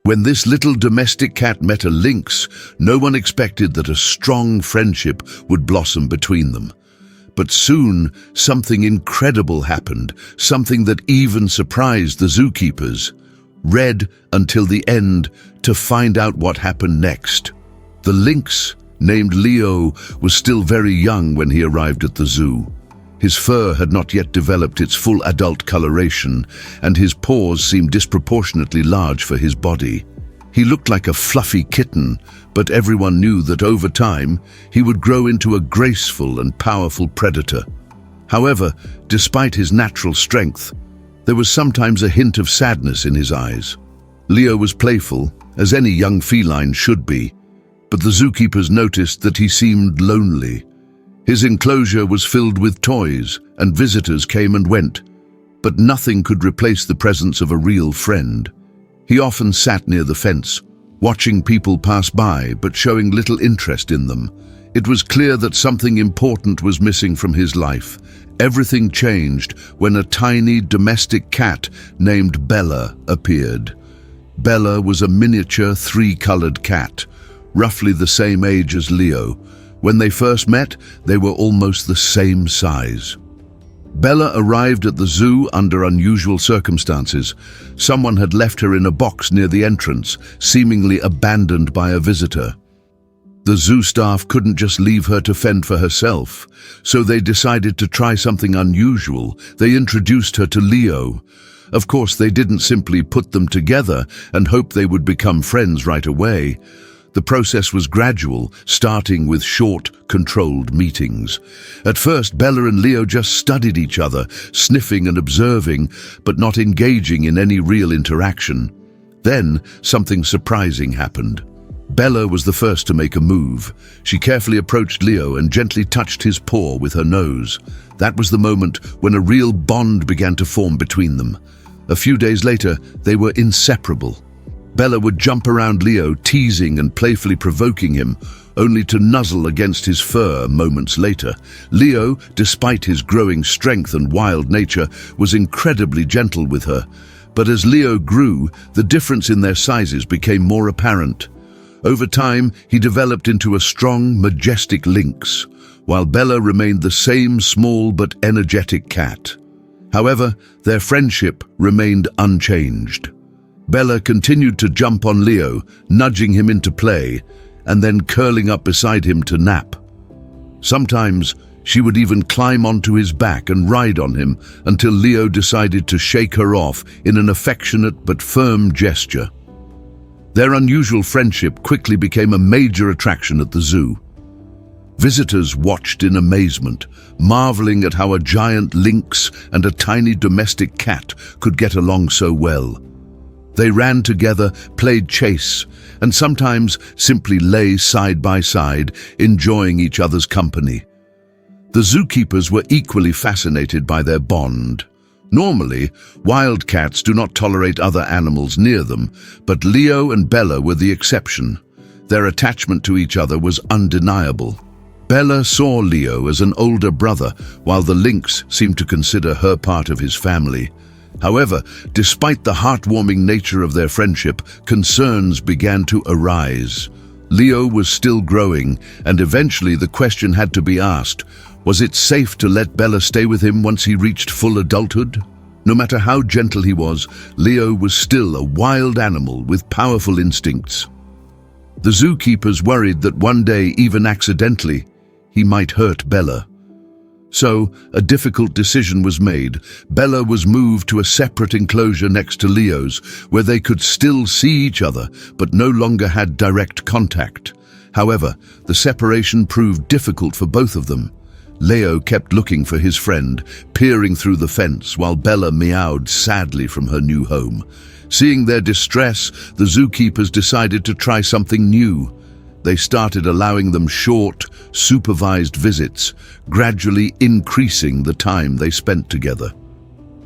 When this little domestic cat met a lynx, no one expected that a strong friendship would blossom between them. But soon, something incredible happened, something that even surprised the zookeepers. Read until the end to find out what happened next. The lynx, named Leo, was still very young when he arrived at the zoo. His fur had not yet developed its full adult coloration, and his paws seemed disproportionately large for his body. He looked like a fluffy kitten, but everyone knew that over time he would grow into a graceful and powerful predator. However, despite his natural strength, there was sometimes a hint of sadness in his eyes. Leo was playful, as any young feline should be, but the zookeepers noticed that he seemed lonely. His enclosure was filled with toys, and visitors came and went, but nothing could replace the presence of a real friend. He often sat near the fence, watching people pass by but showing little interest in them. It was clear that something important was missing from his life. Everything changed when a tiny domestic cat named Bella appeared. Bella was a miniature three-colored cat, roughly the same age as Leo. When they first met, they were almost the same size. Bella arrived at the zoo under unusual circumstances. Someone had left her in a box near the entrance, seemingly abandoned by a visitor. The zoo staff couldn't just leave her to fend for herself, so they decided to try something unusual. They introduced her to Leo. Of course, they didn't simply put them together and hope they would become friends right away. The process was gradual, starting with short, controlled meetings. At first, Bella and Leo just studied each other, sniffing and observing, but not engaging in any real interaction. Then, something surprising happened. Bella was the first to make a move. She carefully approached Leo and gently touched his paw with her nose. That was the moment when a real bond began to form between them. A few days later, they were inseparable. Bella would jump around Leo, teasing and playfully provoking him, only to nuzzle against his fur moments later. Leo, despite his growing strength and wild nature, was incredibly gentle with her. But as Leo grew, the difference in their sizes became more apparent. Over time, he developed into a strong, majestic lynx, while Bella remained the same small but energetic cat. However, their friendship remained unchanged. Bella continued to jump on Leo, nudging him into play, and then curling up beside him to nap. Sometimes, she would even climb onto his back and ride on him until Leo decided to shake her off in an affectionate but firm gesture. Their unusual friendship quickly became a major attraction at the zoo. Visitors watched in amazement, marveling at how a giant lynx and a tiny domestic cat could get along so well. They ran together, played chase, and sometimes simply lay side by side, enjoying each other's company. The zookeepers were equally fascinated by their bond. Normally, wild cats do not tolerate other animals near them, but Leo and Bella were the exception. Their attachment to each other was undeniable. Bella saw Leo as an older brother, while the lynx seemed to consider her part of his family. However, despite the heartwarming nature of their friendship, concerns began to arise. Leo was still growing, and eventually the question had to be asked, was it safe to let Bella stay with him once he reached full adulthood? No matter how gentle he was, Leo was still a wild animal with powerful instincts. The zookeepers worried that one day, even accidentally, he might hurt Bella. So, a difficult decision was made. Bella was moved to a separate enclosure next to Leo's, where they could still see each other, but no longer had direct contact. However, the separation proved difficult for both of them. Leo kept looking for his friend, peering through the fence, while Bella meowed sadly from her new home. Seeing their distress, the zookeepers decided to try something new. They started allowing them short, supervised visits, gradually increasing the time they spent together.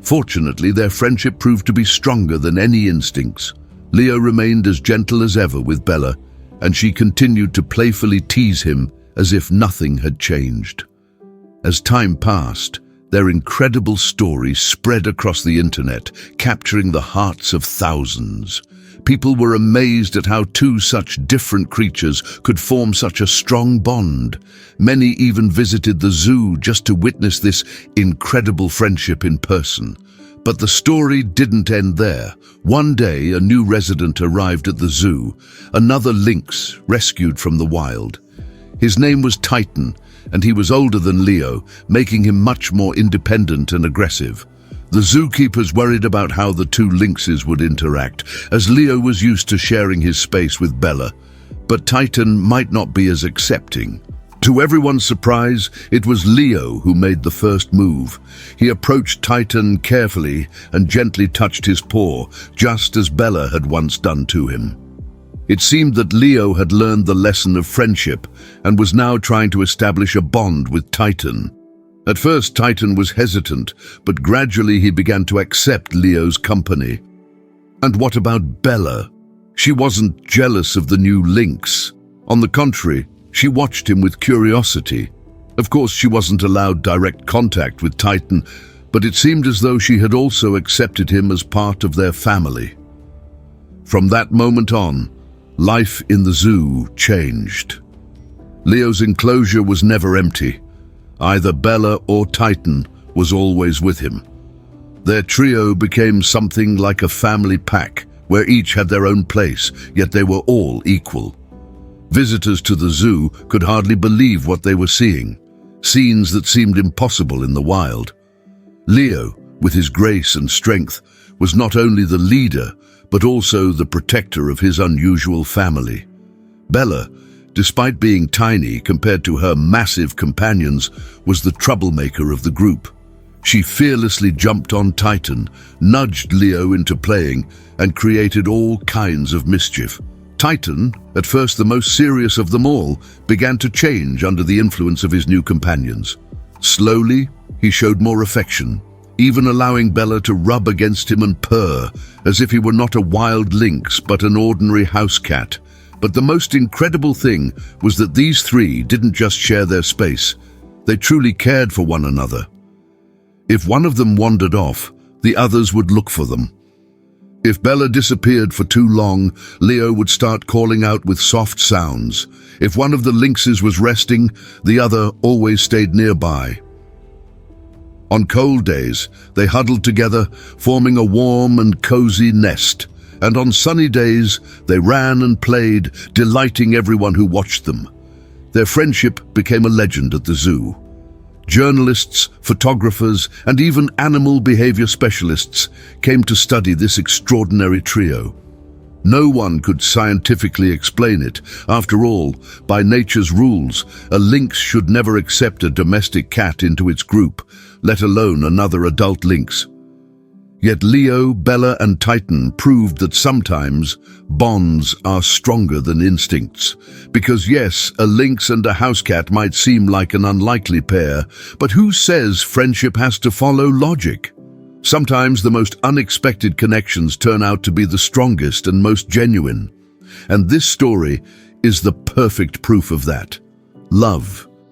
Fortunately, their friendship proved to be stronger than any instincts. Leo remained as gentle as ever with Bella, and she continued to playfully tease him as if nothing had changed. As time passed, their incredible story spread across the internet, capturing the hearts of thousands. People were amazed at how two such different creatures could form such a strong bond. Many even visited the zoo just to witness this incredible friendship in person. But the story didn't end there. One day, a new resident arrived at the zoo, another lynx rescued from the wild. His name was Titan, and he was older than Leo, making him much more independent and aggressive. The zookeepers worried about how the two lynxes would interact, as Leo was used to sharing his space with Bella, but Titan might not be as accepting. To everyone's surprise, it was Leo who made the first move. He approached Titan carefully and gently touched his paw, just as Bella had once done to him. It seemed that Leo had learned the lesson of friendship and was now trying to establish a bond with Titan. At first, Titan was hesitant, but gradually he began to accept Leo's company. And what about Bella? She wasn't jealous of the new lynx. On the contrary, she watched him with curiosity. Of course, she wasn't allowed direct contact with Titan, but it seemed as though she had also accepted him as part of their family. From that moment on, life in the zoo changed. Leo's enclosure was never empty. Either Bella or Titan was always with him. Their trio became something like a family pack, where each had their own place, yet they were all equal. Visitors to the zoo could hardly believe what they were seeing, scenes that seemed impossible in the wild. Leo, with his grace and strength, was not only the leader, but also the protector of his unusual family. Bella, despite being tiny compared to her massive companions, was the troublemaker of the group. She fearlessly jumped on Titan, nudged Leo into playing, and created all kinds of mischief. Titan, at first the most serious of them all, began to change under the influence of his new companions. Slowly, he showed more affection, even allowing Bella to rub against him and purr, as if he were not a wild lynx but an ordinary house cat. But the most incredible thing was that these three didn't just share their space, they truly cared for one another. If one of them wandered off, the others would look for them. If Bella disappeared for too long, Leo would start calling out with soft sounds. If one of the lynxes was resting, the other always stayed nearby. On cold days, they huddled together, forming a warm and cozy nest. And on sunny days, they ran and played, delighting everyone who watched them. Their friendship became a legend at the zoo. Journalists, photographers, and even animal behavior specialists came to study this extraordinary trio. No one could scientifically explain it. After all, by nature's rules, a lynx should never accept a domestic cat into its group, let alone another adult lynx. Yet Leo, Bella, and Titan proved that sometimes bonds are stronger than instincts. Because yes, a lynx and a house cat might seem like an unlikely pair, but who says friendship has to follow logic? Sometimes the most unexpected connections turn out to be the strongest and most genuine. And this story is the perfect proof of that. Love.